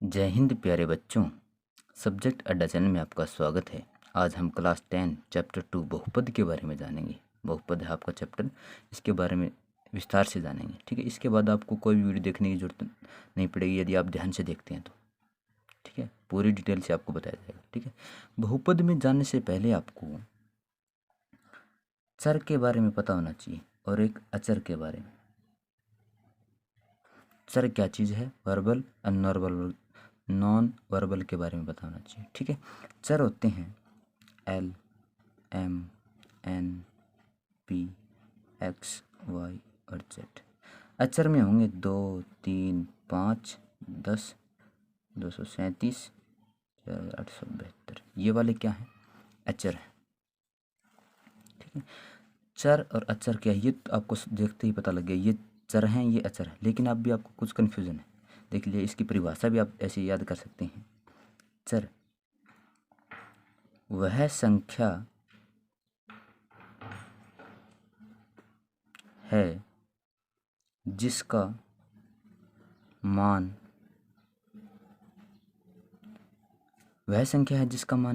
जय हिंद प्यारे बच्चों। सब्जेक्ट अड्डा चैनल में आपका स्वागत है। आज हम क्लास 10 चैप्टर 2 बहुपद के बारे में जानेंगे। बहुपद है आपका चैप्टर, इसके बारे में विस्तार से जानेंगे। ठीक है, इसके बाद आपको कोई भी वीडियो देखने की जरूरत नहीं पड़ेगी यदि आप ध्यान से देखते हैं तो। ठीक है, पूरी डिटेल से आपको बताया जाएगा। ठीक है, बहुपद में जानने से पहले आपको चर के बारे में पता होना चाहिए और एक अचर के बारे में। चर क्या चीज़ है? वर्बल नॉन वर्बल के बारे में बताना चाहिए। ठीक है, चर होते हैं L, M, N, P, X, Y और जेड। अचर में होंगे 2, 3, 5, 10, 237, 4872। ये वाले क्या हैं? अचर है। ठीक है, चर और अचर क्या है ये तो आपको देखते ही पता लग गया। ये चर हैं, ये अचर है, लेकिन अब भी आपको कुछ कन्फ्यूज़न है। देख लीजिए, इसकी परिभाषा भी आप ऐसे याद कर सकते हैं। चर वह संख्या है जिसका मान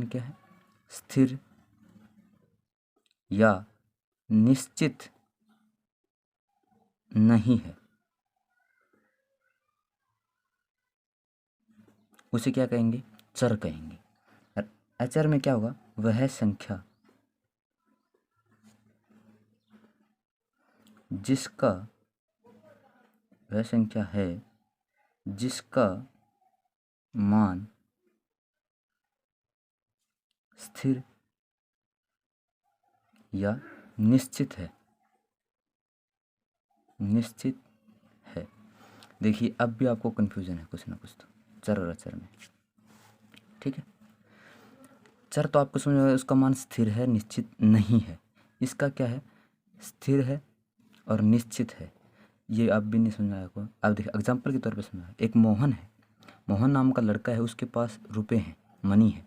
क्या है? स्थिर या निश्चित नहीं है। उसे क्या कहेंगे? चर कहेंगे। और अचर में क्या होगा? वह संख्या है जिसका मान स्थिर या निश्चित है। देखिए, अब भी आपको कन्फ्यूजन है कुछ ना कुछ तो चर और अचर में। ठीक है, चर तो आपको समझ में आया, उसका मान स्थिर है, निश्चित नहीं है। इसका क्या है? स्थिर है और निश्चित है। ये आप भी नहीं समझ में आया को। अब देखिए, एग्जाम्पल के तौर पे समझा। एक मोहन है, मोहन नाम का लड़का है, उसके पास रुपए हैं, मनी है,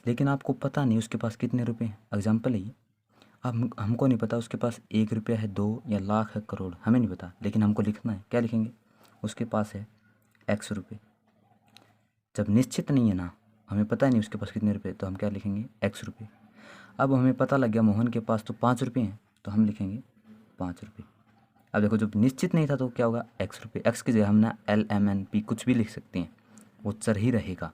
लेकिन आपको पता नहीं उसके पास कितने रुपए हैं। एग्जाम्पल है ये। अब हमको नहीं पता उसके पास 1 रुपया है, 2 या लाख है, करोड़, हमें नहीं पता, लेकिन हमको लिखना है। क्या लिखेंगे? उसके पास है एक्स रुपये। जब निश्चित नहीं है ना, हमें पता नहीं उसके पास कितने रुपए, तो हम क्या लिखेंगे? एक्स रुपये। अब हमें पता लग गया मोहन के पास तो 5 रुपये हैं, तो हम लिखेंगे 5 रुपये। अब देखो, जब निश्चित नहीं था तो क्या होगा? एक्स रुपये। एक्स की जगह हम ना एल, एम, एन, पी कुछ भी लिख सकते हैं, वो चर ही रहेगा।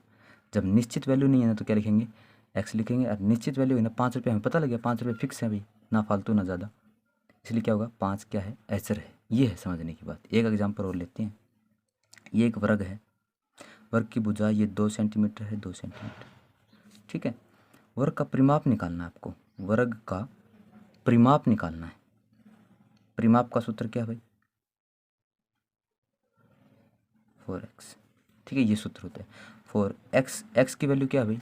जब निश्चित वैल्यू नहीं है ना, तो क्या लिखेंगे? एक्स लिखेंगे। और निश्चित वैल्यू है ना 5 रुपये, हमें पता लग गया 5 रुपये फिक्स है भाई, ना फालतू ना ज़्यादा, इसलिए क्या होगा? 5 क्या है? अचर है। ये है समझने की बात। एक एग्जाम्पल और लेते हैं। ये एक वर्ग है, वर्ग की भुजा ये 2 सेंटीमीटर है, 2 सेंटीमीटर। ठीक है, वर्ग का परिमाप निकालना है आपको। वर्ग का परिमाप निकालना है। परिमाप का सूत्र क्या है भाई? 4x। ठीक है, ये सूत्र होता है 4x। x की वैल्यू क्या है भाई?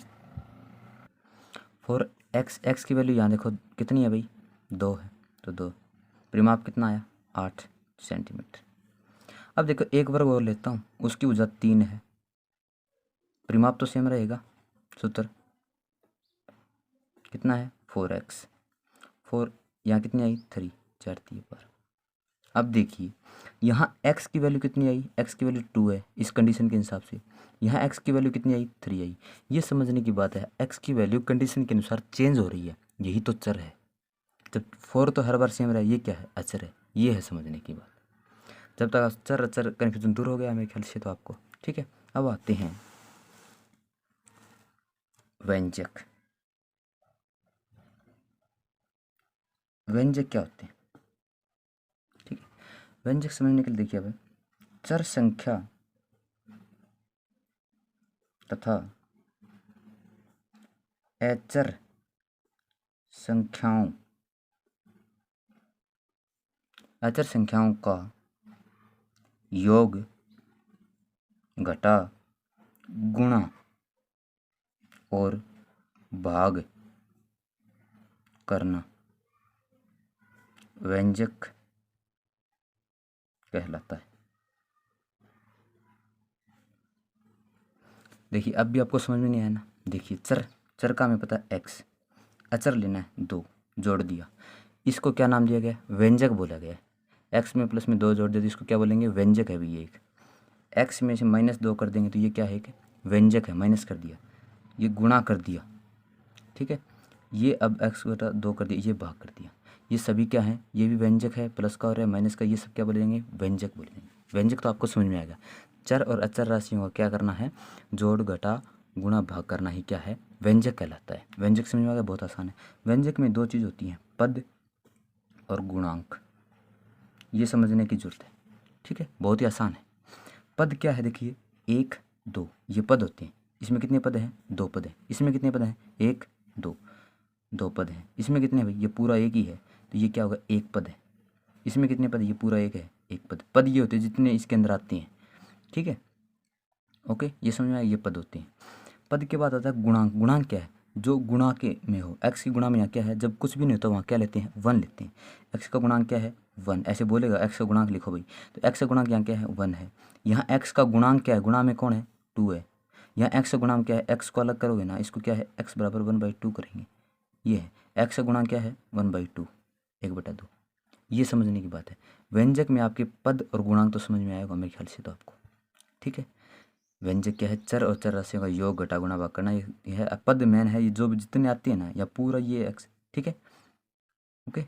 4x। x की वैल्यू यहाँ देखो कितनी है भाई? 2 है, तो 2। परिमाप कितना आया? 8 सेंटीमीटर। अब देखो, एक वर्ग और लेता हूँ, उसकी भुजा 3 है, परिमाप तो सेम रहेगा। सूत्र कितना है? 4x। 4 यहाँ कितनी आई? 3, 4 3 पर। अब देखिए, यहाँ x की वैल्यू कितनी आई? x की वैल्यू 2 है इस कंडीशन के हिसाब से। यहाँ x की वैल्यू कितनी आई? 3 आई। ये समझने की बात है, x की वैल्यू कंडीशन के अनुसार चेंज हो रही है, यही तो चर है। जब 4 तो हर बार सेम रहा है, ये क्या है? अचर है। ये है समझने की बात। जब तक चर अचर कन्फ्यूजन दूर हो गया मेरे ख्याल से तो आपको। ठीक है, अब आते हैं व्यंजक। व्यंजक क्या होते हैं? ठीक है, व्यंजक समझने के लिए देखिए, अब चर संख्या तथा अचर संख्याओं का योग, घटा, गुणा और भाग करना व्यंजक कहलाता है। देखिए, अब भी आपको समझ में नहीं आया ना। देखिए, चर का हमें पता है एक्स, अचर लेना है 2, जोड़ दिया। इसको क्या नाम दिया गया? व्यंजक बोला गया। एक्स में प्लस में 2 जोड़ दिया, तो इसको क्या बोलेंगे? व्यंजक है भी एक। एक्स में से -2 कर देंगे तो ये क्या है कि व्यंजक है, माइनस कर दिया, ये गुणा कर दिया, ठीक है। ये अब x बटा 2 कर दिया, ये भाग कर दिया, ये सभी क्या है, ये भी व्यंजक है, प्लस का और है माइनस का, ये सब क्या बोलेंगे, व्यंजक बोलेंगे। व्यंजक तो आपको समझ में आएगा। चर और अचर राशियों का क्या करना है, जोड़ घटा गुणा भाग करना ही क्या है, व्यंजक कहलाता है। व्यंजक समझ में आ गया, बहुत आसान है। व्यंजक में दो चीज़ होती हैं, पद और गुणांक, ये समझने की जरूरत है, ठीक है, बहुत ही आसान है। पद क्या है, देखिए 1 2 ये पद होते हैं। इसमें कितने पद हैं, 2 पद हैं। इसमें कितने पद हैं, 1 2 2 पद हैं। इसमें कितने भाई, ये पूरा एक ही है, तो ये क्या होगा, 1 पद है। इसमें कितने पद, ये पूरा एक है, 1 पद। पद ये होते हैं जितने इसके अंदर आते हैं, ठीक है, ओके, ये समझ में आया, ये पद होते हैं। पद के बाद आता है गुणांक। गुणांक क्या है, जो गुणा के में हो। एक्स की गुणा में यहाँ क्या है, जब कुछ भी नहीं होता वहाँ क्या लेते हैं, 1 लेते हैं। एक्स का गुणांक क्या है, 1, ऐसे बोलेगा एक्स का गुणांक लिखो भाई, तो एक्स का गुणांक यहाँ क्या है, 1 है। यहाँ एक्स का गुणांक क्या है, गुणा में कौन है, 2 है। यहाँ एक्स का गुणांक क्या है, एक्स को अलग करोगे ना, इसको क्या है, एक्स बराबर 1/2 करेंगे, ये है। एक्स का गुणांक क्या है, 1/2, 1/2, ये समझने की बात है। व्यंजक में आपके पद और गुणांक तो समझ में आएगा मेरे ख्याल से तो आपको, ठीक है। व्यंजक क्या है, चर और चर राशियों का योग घटा गुणा भाग करना, ये है। पद मैन है, ये जो भी जितने आती है ना, या पूरा ये एक्स, ठीक है, ओके।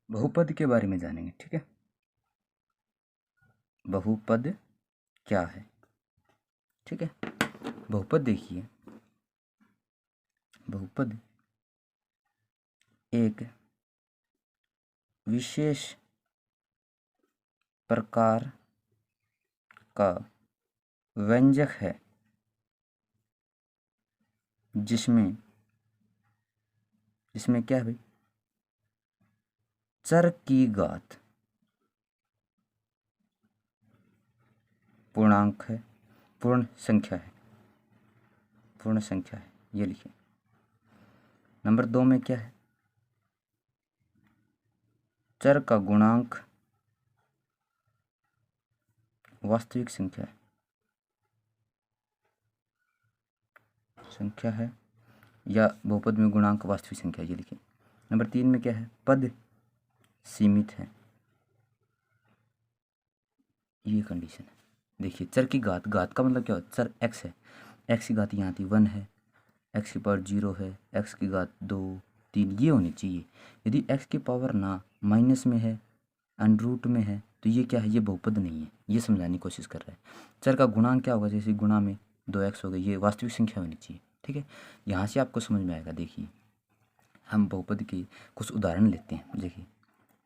बहुपद के बारे में जानेंगे, ठीक है। बहुपद क्या है, ठीक है। बहुपद देखिए, बहुपद एक विशेष प्रकार का व्यंजक है जिसमें इसमें क्या है भाई, चर की घात पूर्णांक है, पूर्ण संख्या है, पूर्ण संख्या है, ये लिखिए। नंबर 2 में क्या है, चर का गुणांक वास्तविक संख्या है, संख्या है, या बहुपद में गुणांक वास्तविक संख्या, ये लिखिए। नंबर 3 में क्या है, पद सीमित है, ये कंडीशन है। देखिए चर की घात, घात का मतलब क्या होता है, चर एक्स है, एक्स की घात यहाँ थी 1 है, एक्स की पावर 0 है, एक्स की घात 2 3, ये होनी चाहिए। यदि एक्स की पावर ना माइनस में है, अंडरूट में है, तो ये क्या है, ये बहुपद नहीं है, ये समझाने की कोशिश कर रहा है। चर का गुणांक क्या होगा, जैसे गुणा में 2x हो गई, ये वास्तविक संख्या होनी चाहिए, ठीक है। यहाँ से आपको समझ में आएगा। देखिए हम बहुपद की कुछ उदाहरण लेते हैं। देखिए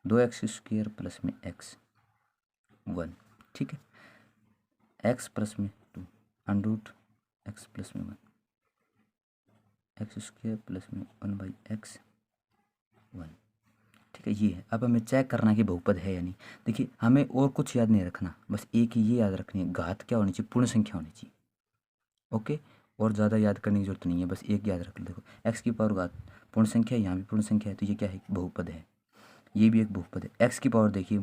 2x² प्लस में x 1, ठीक है, x प्लस में 2 अंडरूट x प्लस में 1, x² प्लस में 1/x 1, ठीक है, ये है। अब हमें चेक करना है कि बहुपद है या नहीं। देखिए हमें और कुछ याद नहीं रखना, बस एक ही ये याद रखनी है, घात क्या होनी चाहिए, पूर्ण संख्या होनी चाहिए, ओके। और ज़्यादा याद करने की जरूरत नहीं है, बस एक याद रख लो। देखो एक्स की पावर घात पूर्ण संख्या है, यहाँ भी पूर्ण संख्या है, तो ये क्या है, बहुपद है। ये भी एक बहुपद है। एक्स की पावर देखिए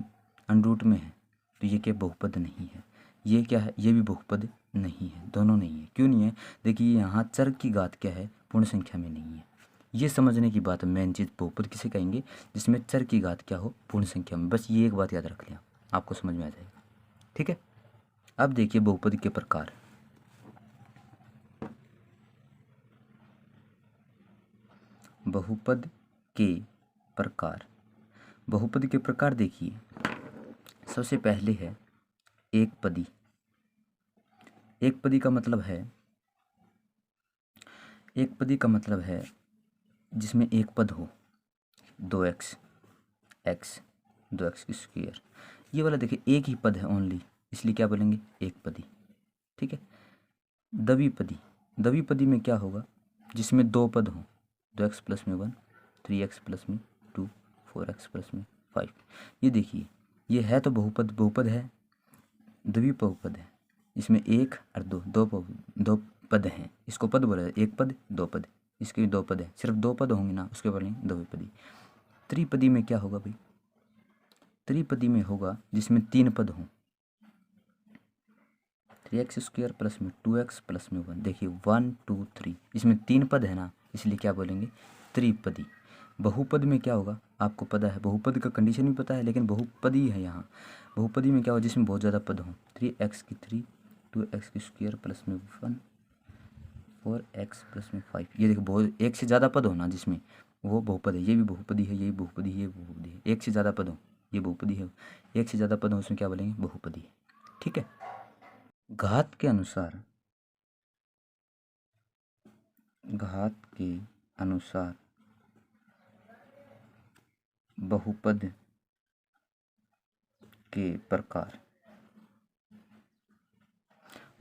अंडरूट में है, तो ये क्या बहुपद नहीं है। ये क्या है, ये भी बहुपद नहीं है, दोनों नहीं है। क्यों नहीं है, देखिए यहाँ चर की घात क्या है, पूर्ण संख्या में नहीं है। ये समझने की बात है, मेन चीज़ बहुपद किसे कहेंगे, जिसमें चर की घात क्या हो, पूर्ण संख्या में। बस ये एक बात याद रख लिया, आपको समझ में आ जाएगा, ठीक है। अब देखिए बहुपद के प्रकार। बहुपद के प्रकार, बहुपद के प्रकार देखिए, सबसे पहले है एक पदी। एक पदी का मतलब है, एक पदी का मतलब है जिसमें एक पद हो, 2x x 2x², ये वाला देखिए एक ही पद है ओनली, इसलिए क्या बोलेंगे, एक पदी, ठीक है। द्विपदी, द्विपदी में क्या होगा, जिसमें 2 पद हों, 2x प्लस में 1, 3x प्लस में 2, 4x प्लस में 5, ये देखिए ये है तो बहुपद, बहुपद है, द्विबहुपद है, इसमें एक और दो पद हैं, इसको पद बोला जाए, एक पद 2 पद, इसके भी 2 पद है, सिर्फ 2 पद होंगे ना, उसके बोलेंगे द्विपदी। त्रिपदी में क्या होगा भाई, त्रिपदी में होगा जिसमें 3 पद हों, 3x² प्लस में 2x प्लस में 1, देखिए 1 2 3, इसमें 3 पद है ना, इसलिए क्या बोलेंगे, त्रिपदी। बहुपद में क्या होगा, आपको पता है, बहुपद का कंडीशन भी पता है, लेकिन बहुपदी है यहाँ। बहुपदी में क्या हो, जिसमें बहुत ज़्यादा पद हों। 3x की 3, 2x की स्क्वायर प्लस में 1, 4x प्लस में 5। ये देखो, बहुत एक से ज़्यादा पद हो ना जिसमें, वो बहुपद है। ये भी बहुपदी है, ये भी बहुपदी है, ये भी बहुपदी है। एक से ज़्यादा पद हो, ये बहुपदी है। एक से ज़्यादा पद हो, उसमें क्या बोलेंगे, बहुपदी है। ठीक है। घात के अनुसार, घात के अनुसार बहुपद के प्रकार,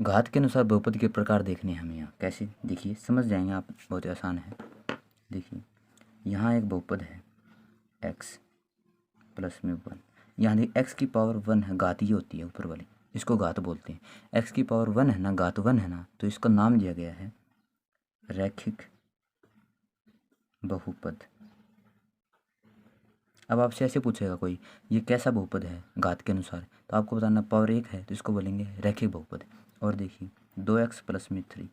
घात के अनुसार बहुपद के प्रकार देखने हैं हमें यहाँ। कैसे, देखिए समझ जाएंगे आप, बहुत ही आसान है। देखिए यहाँ एक बहुपद है x प्लस में 1। यहाँ देखिए x की पावर 1 है, घात ये होती है ऊपर वाली, इसको घात बोलते हैं। x की पावर 1 है ना, घात 1 है ना, तो इसका नाम दिया गया है रैखिक बहुपद। अब आपसे ऐसे पूछेगा कोई, ये कैसा बहुपद है घात के अनुसार, तो आपको बताना पावर 1 है, तो इसको बोलेंगे रैखिक बहुपद। और देखिए 2x प्लस में 3,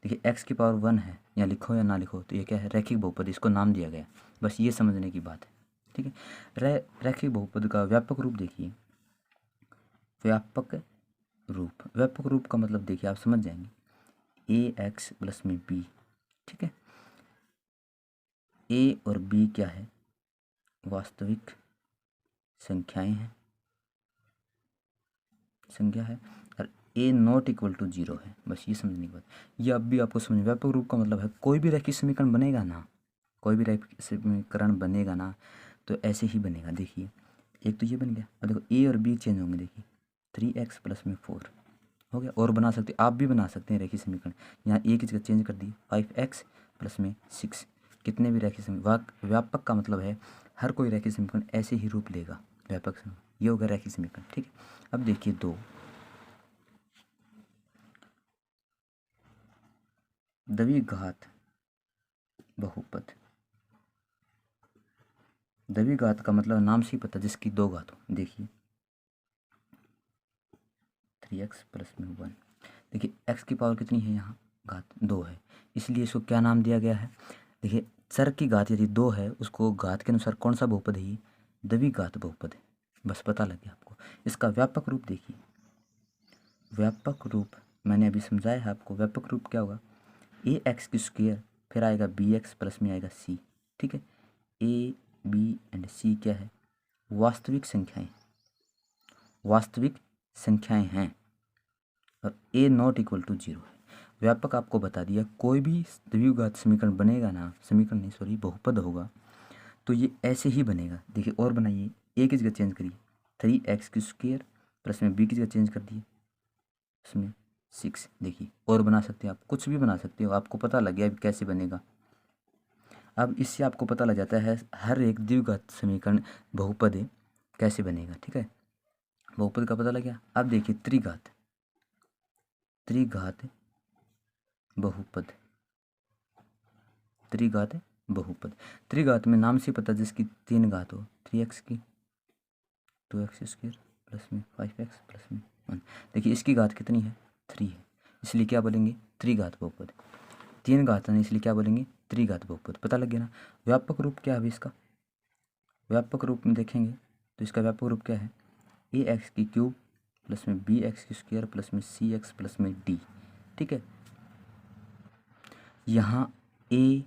देखिए x की पावर 1 है, या लिखो या ना लिखो, तो ये क्या है, रैखिक बहुपद, इसको नाम दिया गया। बस ये समझने की बात है। ठीक है। रैखिक बहुपद का व्यापक रूप देखिए, व्यापक रूप, व्यापक रूप का मतलब देखिए आप समझ जाएंगे, ax प्लस में b। ठीक है। a और b क्या है, वास्तविक संख्याएं हैं, संख्या है, और a नॉट इक्वल टू 0 है। बस ये समझने की बात। ये अब भी आपको समझ, व्यापक रूप का मतलब है कोई भी रैखिक समीकरण बनेगा ना, कोई भी रैखिक समीकरण बनेगा ना, तो ऐसे ही बनेगा। देखिए एक तो ये बन गया, और देखो a और b चेंज होंगे। देखिए 3x प्लस में 4 हो गया। और बना सकते, आप भी बना सकते हैं रैखिक समीकरण। यहाँ a की जगह चेंज कर दी, 5x प्लस में 6। कितने भी रैखिक समीकरण, व्यापक का मतलब है हर कोई रैखिक समीकरण ऐसे ही रूप लेगा, व्यापक समीकरण। ये हो गया रैखिक समीकरण। ठीक है। अब देखिए 2, द्विघात बहुपद। द्विघात का मतलब नाम से ही पता, जिसकी 2 घात हो। देखिए 3x प्लस में 1। देखिए x की पावर कितनी है, यहाँ घात 2 है, इसलिए इसको क्या नाम दिया गया है। देखिए चर की घात यदि 2 है, उसको घात के अनुसार कौन सा बहुपद है, ये द्विघात बहुपद है। बस पता लग गया आपको। इसका व्यापक रूप देखिए, व्यापक रूप मैंने अभी समझाया है आपको। व्यापक रूप क्या होगा, ax की स्क्वायर, फिर आएगा bx प्लस में आएगा c। ठीक है। a b एंड c क्या है, वास्तविक संख्याएं, वास्तविक संख्याएं हैं, और a नॉट इक्वल टू 0 है। व्यापक आपको बता दिया, कोई भी द्विघात समीकरण बनेगा ना, समीकरण नहीं सॉरी बहुपद होगा, तो ये ऐसे ही बनेगा। देखिए और बनाइए, a की जगह चेंज करिए, 3x की स्क्वायर प्लस में b की जगह चेंज कर दिए, उसमें 6। देखिए और बना सकते हैं, आप कुछ भी बना सकते हो, आपको पता लग गया कैसे बनेगा। अब इससे आपको पता लग जाता है हर एक द्विघात समीकरण बहुपद कैसे बनेगा। ठीक है, बहुपद का पता लग गया। अब देखिए त्रिघात, त्रिघात बहुपद, त्रिघात बहुपद। त्रिघात में नाम से पता, जिसकी 3 घात हो, 3x की 2x स्क्वायर प्लस में 5x प्लस में 1। देखिए इसकी घात कितनी है, 3 है, इसलिए क्या बोलेंगे, त्रिघात बहुपद। 3 घात है, इसलिए क्या बोलेंगे, त्रिघात बहुपद। पता लग गया ना। व्यापक रूप क्या है इसका, व्यापक रूप में देखेंगे तो इसका व्यापक रूप क्या है, ax की क्यूब प्लस में bx की स्क्वायर प्लस में cx प्लस में d। ठीक है। यहाँ a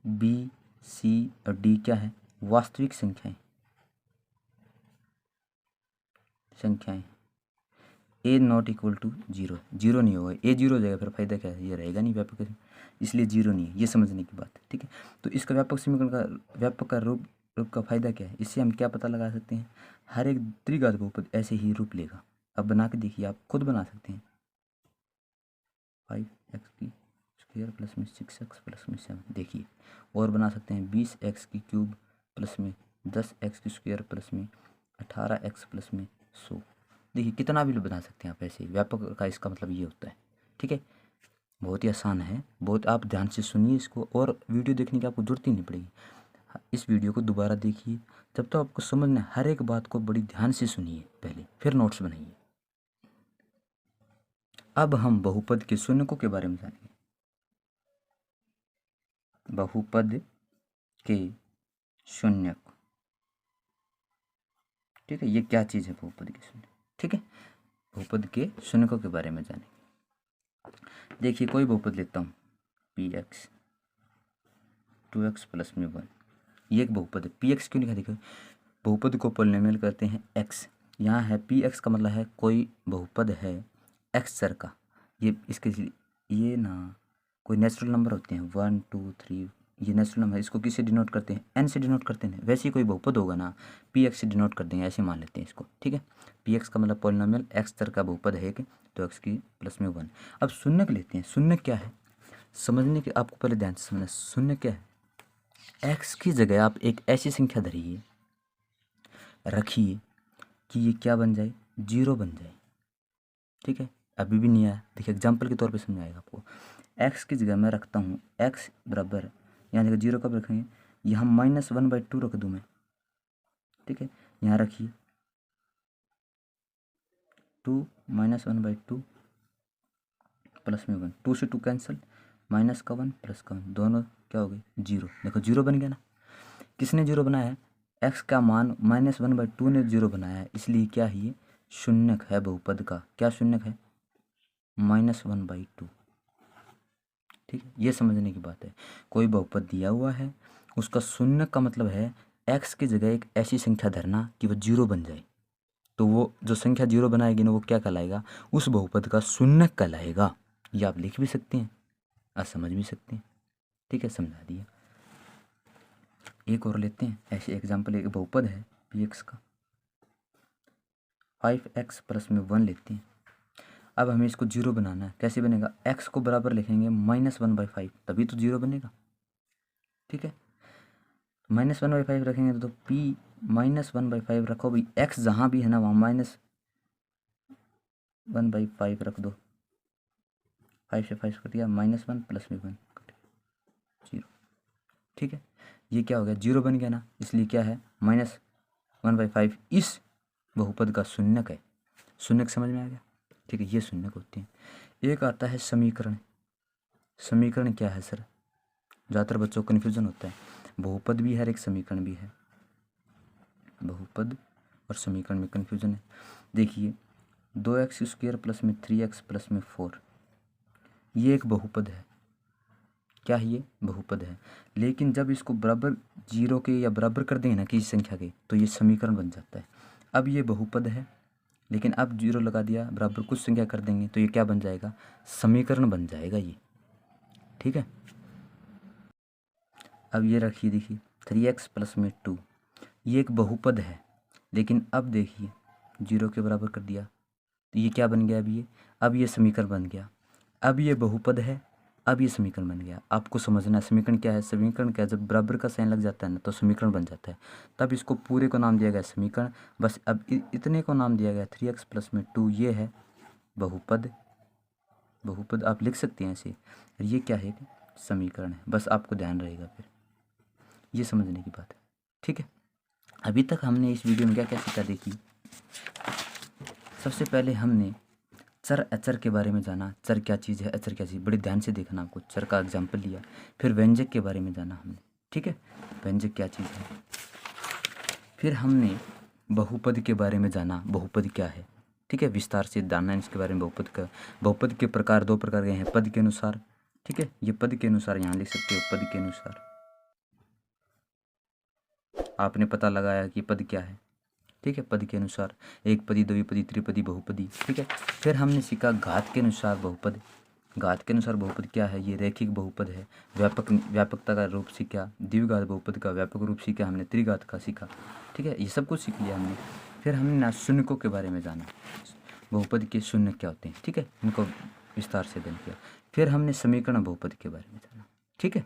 b c और d क्या है, वास्तविक संख्याएं, संख्याएं। a नॉट इक्वल टू 0, 0 नहीं होगा, a 0 हो जाएगा, फिर फायदा क्या है, ये रहेगा नहीं व्यापक, इसलिए 0 नहीं है। ये समझने की बात है। ठीक है। तो इसका व्यापक समीकरण का, व्यापक का रूप का फायदा क्या है, इससे हम क्या पता लगा सकते हैं, हर एक त्रिघात बहुपद ऐसे ही रूप लेगा। अब बना के देखिए, आप खुद बना सकते हैं। 5x की स्क्वायर प्लस में 6x प्लस में 7। देखिए और बना सकते हैं 20x की क्यूब प्लस में 10x की स्क्वायर प्लस में 18x प्लस में 100। देखिए कितना भी बना सकते हैं आप ऐसे। व्यापक का इसका मतलब ये होता है। ठीक है, बहुत ही आसान है, बहुत। आप ध्यान से सुनिए इसको, और वीडियो देखने की आपको जरूरत ही नहीं पड़ेगी। इस वीडियो को दोबारा देखिए, जब तक आपको समझना है, हर एक बात को बड़ी ध्यान से सुनिए पहले, फिर नोट्स बनाइए। अब हम बहुपद के शून्यकों के बारे में जानेंगे। बहुपद के शून्यक, ठीक है, ये क्या चीज़ है बहुपद के शून्य। ठीक है, बहुपद के शून्यकों के बारे में जानेंगे। देखिए कोई बहुपद लेता हूँ px 2x प्लस में 1, ये एक बहुपद है। px क्यों लिखा, देखो बहुपद को पॉलिनोमियल कहते हैं x, यहाँ है px का मतलब है कोई बहुपद है x चर का। ये इसके ये ना कोई नेचुरल नंबर होते हैं 1 2 3, ये नेचुरल नंबर, इसको किससे डिनोट करते हैं, n से डिनोट करते हैं। वैसे ही कोई बहुपद होगा ना px से डिनोट कर देंगे, ऐसे मान लेते हैं इसको। ठीक है, px का मतलब पॉलिनोमियल x चर का बहुपद है कि तो x की प्लस में 1। अब शून्यक लेते हैं। शून्यक क्या है समझने के, आपको पहले ध्यान से समझना। शून्य क्या है, x की जगह आप एक ऐसी संख्या धरिए रखिए कि ये क्या बन जाए, 0 बन जाए। ठीक है, अभी भी नहीं आया, देखिए एग्जाम्पल के तौर पे समझ आएगा आपको। x की जगह मैं रखता हूँ x बराबर, यहाँ जगह 0 कब रखेंगे, यहाँ -1/2 रख दूँ मैं। ठीक है, यहाँ रखिए 2 -1/2 प्लस में 1, 2 से 2 कैंसिल, माइनस का 1 प्लस का 1, दोनों क्या हो गए 0। देखो 0 बन गया ना। किसने 0 बनाया है, x का मान -1/2 ने 0 बनाया है, इसलिए क्या है ये शून्यक है बहुपद का। क्या शून्यक है, -1/2। ठीक है, ये समझने की बात है। कोई बहुपद दिया हुआ है, उसका शून्यक का मतलब है x की जगह एक ऐसी संख्या धरना कि वो 0 बन जाए। तो वो जो संख्या 0 बनाएगी ना वो क्या कहलाएगा, उस बहुपद का शून्यक कहलाएगा। ये आप लिख भी सकते हैं और समझ भी सकते हैं। ठीक है, समझा दिया। एक और लेते हैं ऐसे एग्जाम्पल, एक बहुपद है px का 5x प्लस में 1 लेते हैं। अब हमें इसको 0 बनाना है, कैसे बनेगा, x को बराबर लिखेंगे -1/5, तभी तो 0 बनेगा। ठीक है, -1/5 रखेंगे तो p -1/5 रखो भाई, x जहाँ भी है ना वहाँ -1/5 रख दो। 5 से 5 कट गया, -1 प्लस में 1 कट गया 0। ठीक है, ये क्या हो गया, 0 बन गया ना, इसलिए क्या है -1/5 इस बहुपद का शून्यक है। शून्यक समझ में आ गया। ठीक है, ये शून्यक होते हैं। एक आता है समीकरण। समीकरण क्या है सर, ज़्यादातर बच्चों को कन्फ्यूजन होता है। बहुपद भी है और एक समीकरण भी है। बहुपद और समीकरण में कन्फ्यूजन है। देखिए 2x² प्लस में 3x प्लस में 4, ये एक बहुपद है। क्या है, ये बहुपद है। लेकिन जब इसको बराबर 0 के या बराबर कर देंगे ना किसी संख्या के, तो ये समीकरण बन जाता है। अब ये बहुपद है, लेकिन अब 0 लगा दिया, बराबर कुछ संख्या कर देंगे तो ये क्या बन जाएगा, समीकरण बन जाएगा ये। ठीक है, अब ये रखिए, देखिए 3x प्लस में 2, ये एक बहुपद है, लेकिन अब देखिए 0 के बराबर कर दिया तो ये क्या बन गया, अब ये समीकरण बन गया। अब ये बहुपद है, अब ये समीकरण बन गया। आपको समझना है समीकरण क्या है। समीकरण क्या है, जब बराबर का साइन लग जाता है ना तो समीकरण बन जाता है। तब इसको पूरे को नाम दिया गया समीकरण। बस अब इतने को नाम दिया गया 3x प्लस में 2, ये है बहुपद। बहुपद आप लिख सकते हैं ऐसे, ये क्या है, समीकरण है। बस आपको ध्यान रहेगा, फिर ये समझने की बात है। ठीक है, अभी तक हमने इस वीडियो में क्या क्या सीखा, देखिए सबसे पहले हमने चर अचर के बारे में जाना। चर क्या चीज़ है, अचर क्या चीज़, बड़े ध्यान से देखना आपको। चर का एग्जाम्पल लिया। फिर व्यंजक के बारे में जाना हमने। ठीक है, व्यंजक क्या चीज़ है। फिर हमने बहुपद के बारे में जाना, बहुपद क्या है। ठीक है, विस्तार से जानना है इसके बारे में। बहुपद का, बहुपद के प्रकार 2 प्रकार के हैं, पद के अनुसार। ठीक है, ये पद के अनुसार यहाँ लिख सकते हो, पद के अनुसार आपने पता लगाया कि पद क्या है। ठीक है, पद के अनुसार एक पदी, द्विपदी, त्रिपदी, बहुपदी। ठीक है, फिर हमने सीखा घात के अनुसार बहुपद। घात के अनुसार बहुपद क्या है, ये रैखिक बहुपद है। व्यापकता का रूप सीखा, द्विघात बहुपद का व्यापक रूप सीखा हमने, त्रिघात का सीखा। ठीक है, ये सब कुछ सीख लिया हमने। फिर हमने ना शून्यकों के बारे में जाना, बहुपद के शून्य क्या होते हैं। ठीक है, इनको विस्तार से अध्ययन किया। फिर हमने समीकरण बहुपद के बारे में जाना। ठीक है।